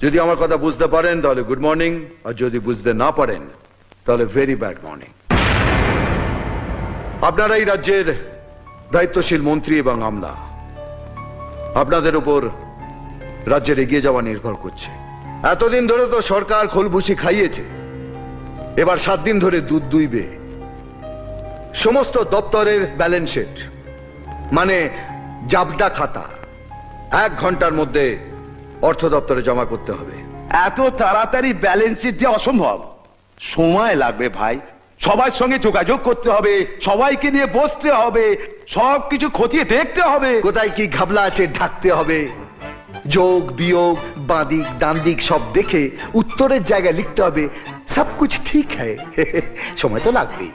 যদি আমার কথা বুঝতে পারেন তাহলে গুড মর্নিং, আর যদি বুঝতে না পারেন তাহলে ভেরি ব্যাড মর্নিং। আপনারা এই রাজ্যের দায়িত্বশীল মন্ত্রী এবং আমলা, আপনাদের উপর রাজ্যের এগিয়ে যাওয়া নির্ভর করছে। এতদিন ধরে তো সরকার খোলভুসি খাইয়েছে, এবার 7 দিন ধরে দুধ দুইবে। সমস্ত দপ্তরের ব্যালেন্স শিট মানে জাবডা খাতা 1 ঘন্টার মধ্যে অর্থ দপ্তরে জমা করতে হবে। এত তাড়াতাড়ি ব্যালেন্স শিট দেওয়া অসম্ভব, সময় লাগবে ভাই। সবার সঙ্গে যোগাযোগ করতে হবে, সবাইকে নিয়ে বসতে হবে, সবকিছু খতিয়ে দেখতে হবে। কোথায় কি ঘাবলা আছে ঢাকতে হবে, যোগ বিয়োগ বাঁদিক ডানদিক সব দেখে উত্তরের জায়গায় লিখতে হবে। সব কুছ ঠিক হ্যায়, সময় তো লাগবেই।